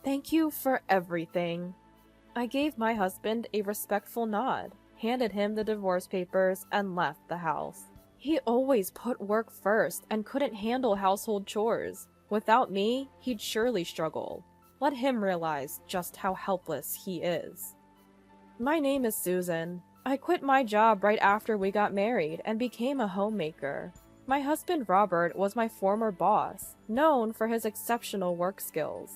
Thank you for everything. I gave my husband a respectful nod, handed him the divorce papers, and left the house. He always put work first and couldn't handle household chores. Without me, he'd surely struggle. Let him realize just how helpless he is. My name is Susan. I quit my job right after we got married and became a homemaker. My husband Robert was my former boss, known for his exceptional work skills.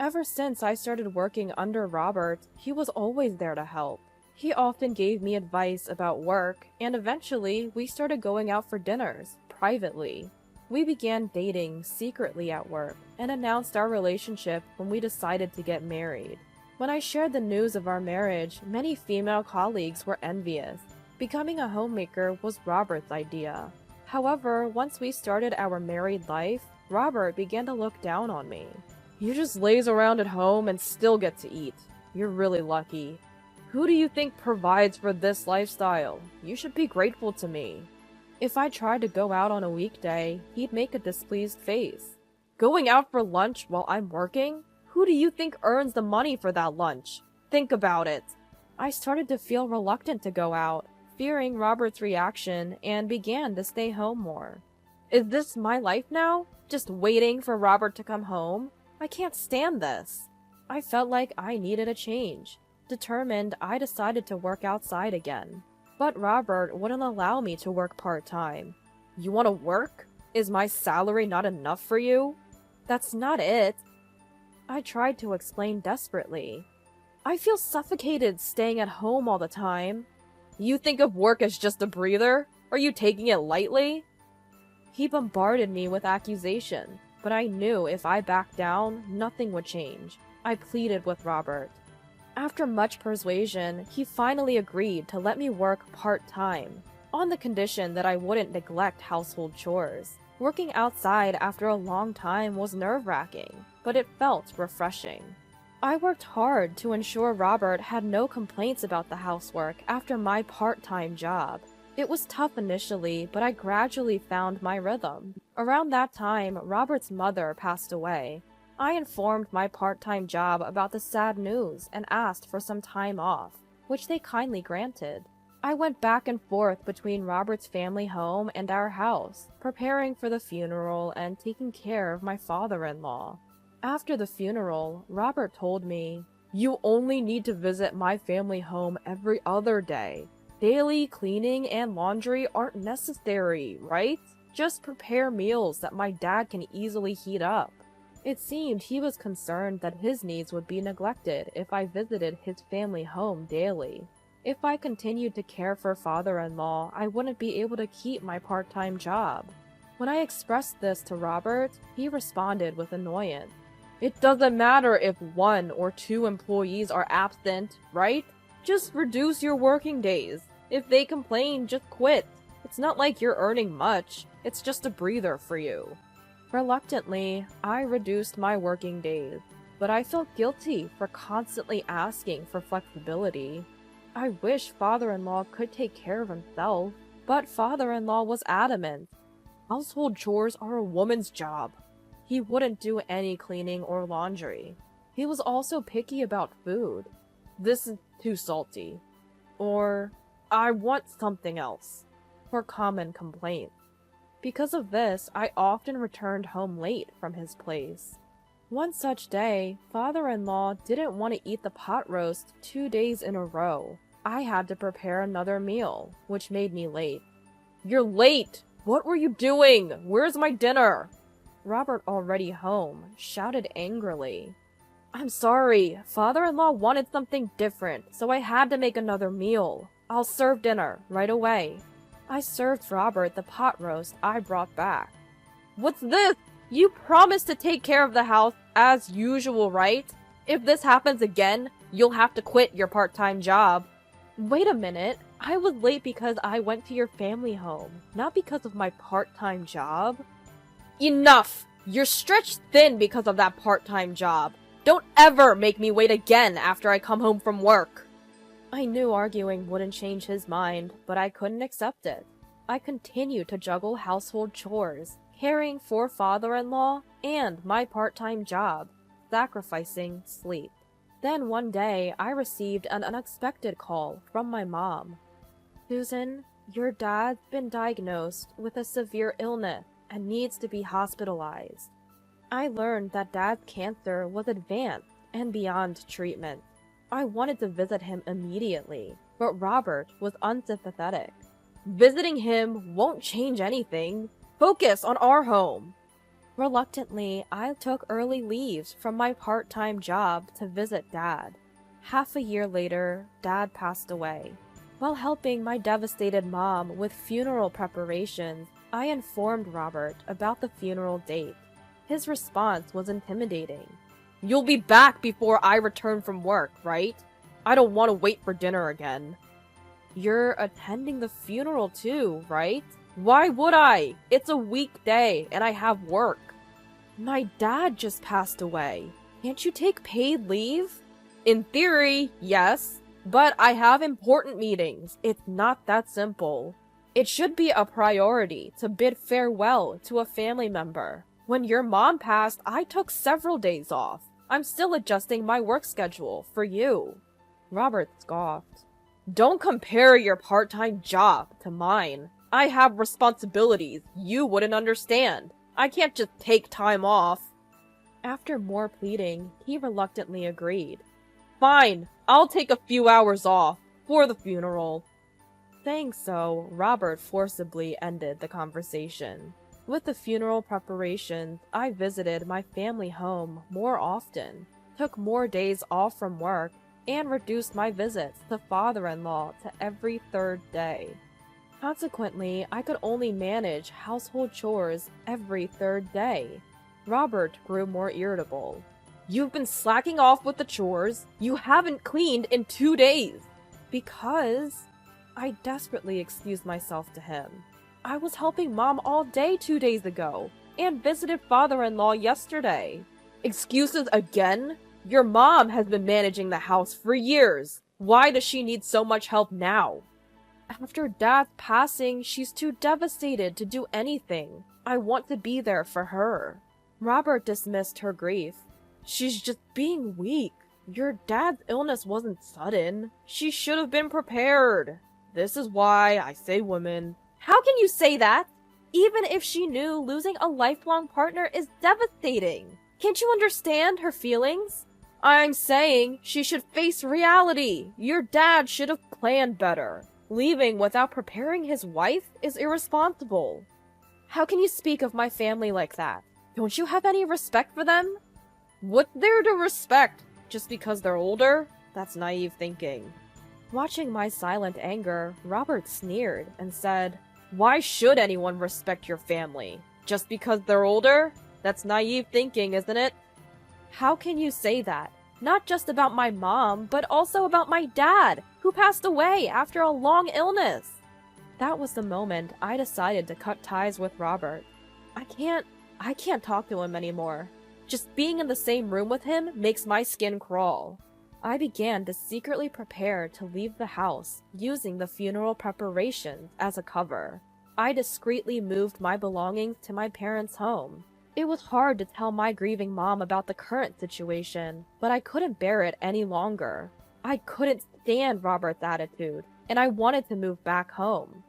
Ever since I started working under Robert, he was always there to help. He often gave me advice about work, and eventually we started going out for dinners, privately. We began dating secretly at work and announced our relationship when we decided to get married. When I shared the news of our marriage, many female colleagues were envious. Becoming a homemaker was Robert's idea. However, once we started our married life, Robert began to look down on me. "You just laze around at home and still get to eat. You're really lucky. Who do you think provides for this lifestyle? You should be grateful to me." If I tried to go out on a weekday, he'd make a displeased face. "Going out for lunch while I'm working? Who do you think earns the money for that lunch? Think about it." I started to feel reluctant to go out, fearing Robert's reaction, and began to stay home more. Is this my life now? Just waiting for Robert to come home? I can't stand this. I felt like I needed a change. Determined, I decided to work outside again. But Robert wouldn't allow me to work part-time. "You want to work? Is my salary not enough for you?" "That's not it." I tried to explain desperately. "I feel suffocated staying at home all the time." "You think of work as just a breather? Are you taking it lightly?" He bombarded me with accusation, but I knew if I backed down, nothing would change. I pleaded with Robert. After much persuasion, he finally agreed to let me work part-time, on the condition that I wouldn't neglect household chores. Working outside after a long time was nerve-wracking, but it felt refreshing. I worked hard to ensure Robert had no complaints about the housework after my part-time job. It was tough initially, but I gradually found my rhythm. Around that time, Robert's mother passed away. I informed my part-time job about the sad news and asked for some time off, which they kindly granted. I went back and forth between Robert's family home and our house, preparing for the funeral and taking care of my father-in-law. After the funeral, Robert told me, "You only need to visit my family home every other day. Daily cleaning and laundry aren't necessary, right? Just prepare meals that my dad can easily heat up." It seemed he was concerned that his needs would be neglected if I visited his family home daily. If I continued to care for father-in-law, I wouldn't be able to keep my part-time job. When I expressed this to Robert, he responded with annoyance. "It doesn't matter if 1 or 2 employees are absent, right? Just reduce your working days. If they complain, just quit. It's not like you're earning much. It's just a breather for you." Reluctantly, I reduced my working days, but I felt guilty for constantly asking for flexibility. I wish father-in-law could take care of himself, but father-in-law was adamant. Household chores are a woman's job. He wouldn't do any cleaning or laundry. He was also picky about food. "This is too salty," or "I want something else," were common complaints. Because of this, I often returned home late from his place. One such day, father-in-law didn't want to eat the pot roast 2 days in a row. I had to prepare another meal, which made me late. "You're late! What were you doing? Where's my dinner?" Robert, already home, shouted angrily. "I'm sorry, father-in-law wanted something different, so I had to make another meal. I'll serve dinner right away." I served Robert the pot roast I brought back. "What's this? You promised to take care of the house as usual, right? If this happens again, you'll have to quit your part-time job." "Wait a minute. I was late because I went to your family home, not because of my part-time job." "Enough! You're stretched thin because of that part-time job. Don't ever make me wait again after I come home from work." I knew arguing wouldn't change his mind, but I couldn't accept it. I continued to juggle household chores, caring for father-in-law, and my part-time job. sacrificing sleep. Then one day, I received an unexpected call from my mom. "Susan, your dad's been diagnosed with a severe illness and needs to be hospitalized." I learned that Dad's cancer was advanced and beyond treatment. I wanted to visit him immediately, but Robert was unsympathetic. "Visiting him won't change anything. Focus on our home." Reluctantly, I took early leaves from my part-time job to visit Dad. Half a year later, Dad passed away. While helping my devastated mom with funeral preparations, I informed Robert about the funeral date. His response was intimidating. "You'll be back before I return from work, right? I don't want to wait for dinner again." "You're attending the funeral too, right?" "Why would I? It's a weekday and I have work." "My dad just passed away. Can't you take paid leave?" "In theory, yes, but I have important meetings. It's not that simple. It should be a priority to bid farewell to a family member. When your mom passed, I took several days off. I'm still adjusting my work schedule for you." Robert scoffed. "Don't compare your part-time job to mine. I have responsibilities you wouldn't understand. I can't just take time off." After more pleading, he reluctantly agreed. "Fine, I'll take a few hours off for the funeral." Saying so, Robert forcibly ended the conversation. With the funeral preparations, I visited my family home more often, took more days off from work, and reduced my visits to father-in-law to every third day. Consequently, I could only manage household chores every third day. Robert grew more irritable. "You've been slacking off with the chores. You haven't cleaned in 2 days." "Because..." I desperately excused myself to him. "I was helping Mom all day 2 days ago, and visited father-in-law yesterday." "Excuses again? Your mom has been managing the house for years. Why does she need so much help now?" "After Dad's passing, she's too devastated to do anything. I want to be there for her." Robert dismissed her grief. "She's just being weak. Your dad's illness wasn't sudden. She should have been prepared. This is why I say women." "How can you say that? Even if she knew losing a lifelong partner is devastating. Can't you understand her feelings?" "I'm saying she should face reality. Your dad should have planned better. Leaving without preparing his wife is irresponsible." "How can you speak of my family like that? Don't you have any respect for them?" "What's there to respect? Just because they're older? That's naive thinking." Watching my silent anger, Robert sneered and said, "Why should anyone respect your family? Just because they're older? That's naive thinking, isn't it?" "How can you say that? Not just about my mom, but also about my dad, who passed away after a long illness." That was the moment I decided to cut ties with Robert. I can't talk to him anymore. Just being in the same room with him makes my skin crawl. I began to secretly prepare to leave the house, using the funeral preparations as a cover. I discreetly moved my belongings to my parents' home. It was hard to tell my grieving mom about the current situation, but I couldn't bear it any longer. I couldn't stand Robert's attitude, and I wanted to move back home.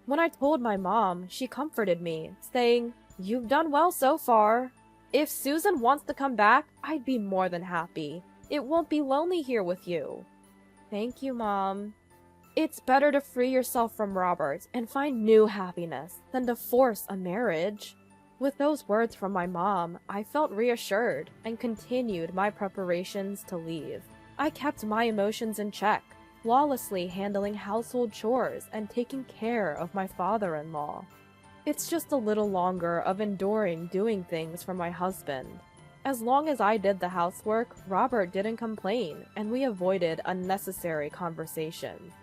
When I told my mom, she comforted me, saying, "You've done well so far. If Susan wants to come back, I'd be more than happy. It won't be lonely here with you." "Thank you, Mom." It's better to free yourself from Robert and find new happiness than to force a marriage. With those words from my mom, I felt reassured and continued my preparations to leave. I kept my emotions in check, flawlessly handling household chores and taking care of my father-in-law. It's just a little longer of enduring doing things for my husband. As long as I did the housework, Robert didn't complain, and we avoided unnecessary conversations.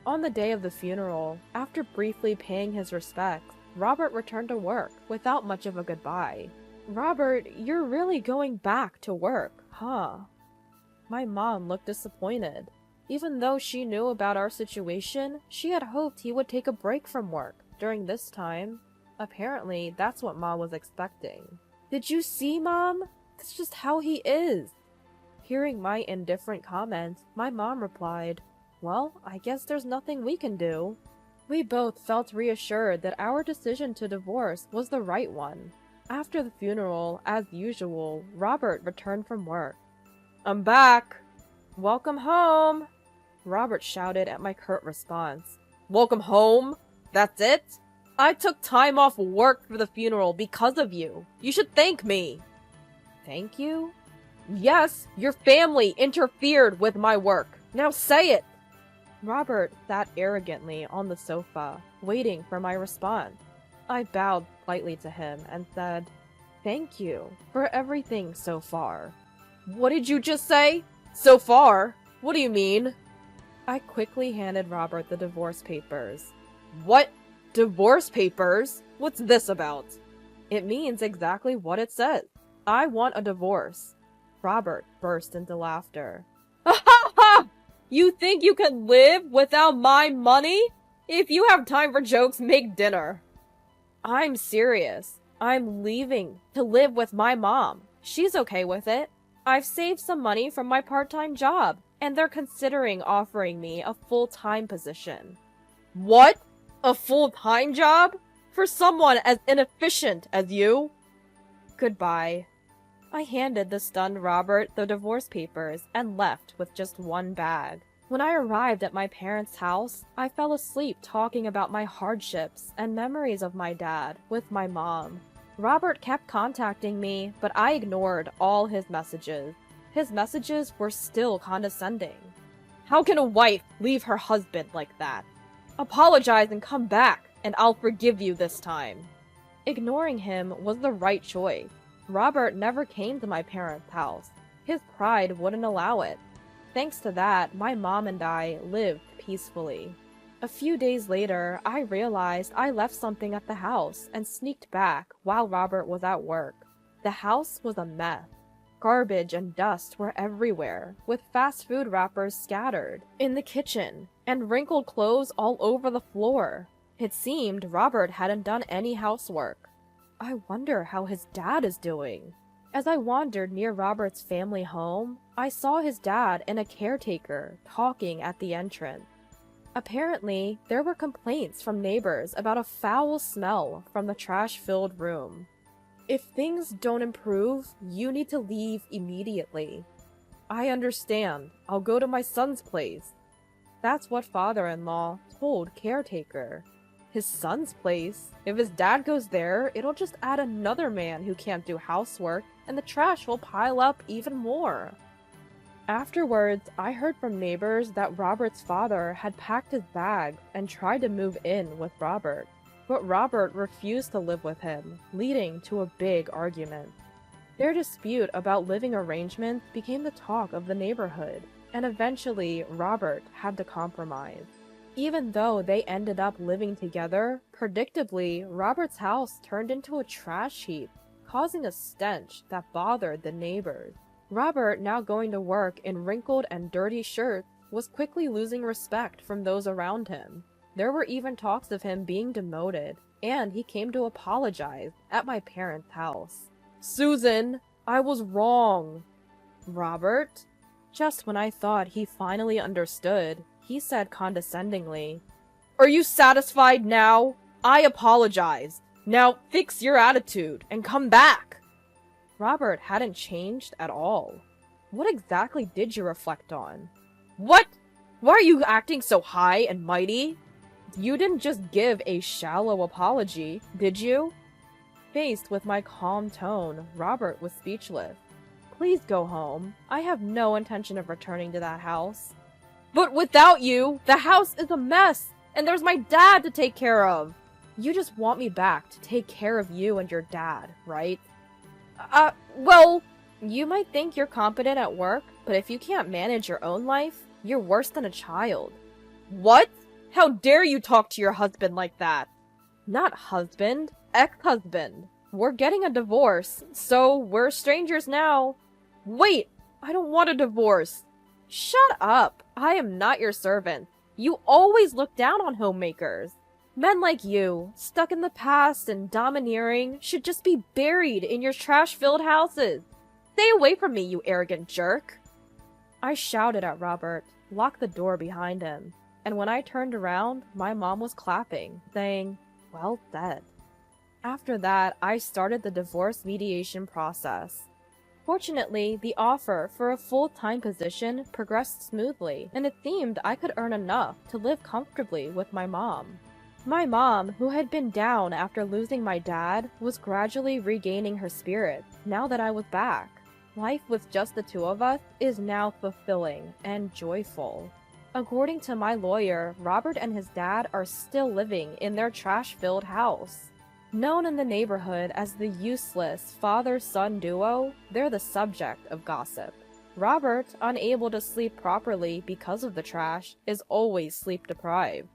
On the day of the funeral, after briefly paying his respects, Robert returned to work without much of a goodbye. "Robert, you're really going back to work, huh?" My mom looked disappointed. Even though she knew about our situation, she had hoped he would take a break from work during this time. Apparently, that's what Mom was expecting. "Did you see, Mom? That's just how he is. Hearing my indifferent comment, my mom replied, "Well, I guess there's nothing we can do." We both felt reassured that our decision to divorce was the right one. After the funeral, as usual, Robert returned from work. "I'm back!" "Welcome home!" Robert shouted at my curt response. "Welcome home? That's it? I took time off work for the funeral because of you. You should thank me." "Thank you?" "Yes, your family interfered with my work. Now say it!" Robert sat arrogantly on the sofa, waiting for my response. I bowed slightly to him and said, "Thank you for everything so far." "What did you just say? So far? What do you mean?" I quickly handed Robert the divorce papers. "What? Divorce papers? What's this about?" "It means exactly what it says. I want a divorce." Robert burst into laughter. "Ha ha ha! You think you can live without my money? If you have time for jokes, make dinner." "I'm serious. I'm leaving to live with my mom. She's okay with it. I've saved some money from my part-time job, and they're considering offering me a full-time position." "What? A full-time job? For someone as inefficient as you?" "Goodbye." I handed the stunned Robert the divorce papers and left with just one bag. When I arrived at my parents' house, I fell asleep talking about my hardships and memories of my dad with my mom. Robert kept contacting me, but I ignored all his messages. His messages were still condescending. "How can a wife leave her husband like that? Apologize and come back, and I'll forgive you this time." Ignoring him was the right choice. Robert never came to my parents' house. His pride wouldn't allow it. Thanks to that, my mom and I lived peacefully. A few days later, I realized I left something at the house and sneaked back while Robert was at work. The house was a mess. Garbage and dust were everywhere, with fast food wrappers scattered in the kitchen and wrinkled clothes all over the floor. It seemed Robert hadn't done any housework. I wonder how his dad is doing. As I wandered near Robert's family home, I saw his dad and a caretaker talking at the entrance. Apparently, there were complaints from neighbors about a foul smell from the trash-filled room. "If things don't improve, you need to leave immediately." "I understand. I'll go to my son's place." That's what father-in-law told caretaker. His son's place? If his dad goes there, it'll just add another man who can't do housework, and the trash will pile up even more. Afterwards, I heard from neighbors that Robert's father had packed his bags and tried to move in with Robert, but Robert refused to live with him, leading to a big argument. Their dispute about living arrangements became the talk of the neighborhood, and eventually Robert had to compromise. Even though they ended up living together, predictably, Robert's house turned into a trash heap, causing a stench that bothered the neighbors. Robert, now going to work in wrinkled and dirty shirts, was quickly losing respect from those around him. There were even talks of him being demoted, and he came to apologize at my parents' house. "Susan, I was wrong." "Robert?" Just when I thought he finally understood, he said condescendingly, "Are you satisfied now? I apologize. Now fix your attitude and come back." Robert hadn't changed at all. What exactly did you reflect on? "What? Why are you acting so high and mighty? You didn't just give a shallow apology, did you?" Faced with my calm tone, Robert was speechless. "Please go home. I have no intention of returning to that house." "But without you, the house is a mess, and there's my dad to take care of." "You just want me back to take care of you and your dad, right?" Well, you might think you're competent at work, but if you can't manage your own life, you're worse than a child." "What? How dare you talk to your husband like that?" "Not husband, ex-husband. We're getting a divorce, so we're strangers now." "Wait! I don't want a divorce." "Shut up! I am not your servant. You always look down on homemakers. Men like you, stuck in the past and domineering, should just be buried in your trash-filled houses. Stay away from me, you arrogant jerk." I shouted at Robert, locked the door behind him, and when I turned around, my mom was clapping, saying, "Well said." After that, I started the divorce mediation process. Fortunately, the offer for a full-time position progressed smoothly, and it seemed I could earn enough to live comfortably with my mom. My mom, who had been down after losing my dad, was gradually regaining her spirit now that I was back. Life with just the two of us is now fulfilling and joyful. According to my lawyer, Robert and his dad are still living in their trash-filled house. Known in the neighborhood as the useless father-son duo, they're the subject of gossip. Robert, unable to sleep properly because of the trash, is always sleep-deprived.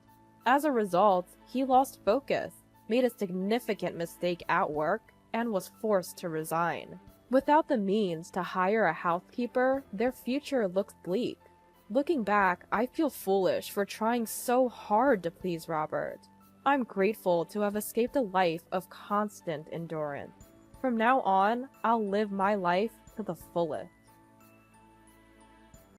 As a result, he lost focus, made a significant mistake at work, and was forced to resign. Without the means to hire a housekeeper, their future looks bleak. Looking back, I feel foolish for trying so hard to please Robert. I'm grateful to have escaped a life of constant endurance. From now on, I'll live my life to the fullest.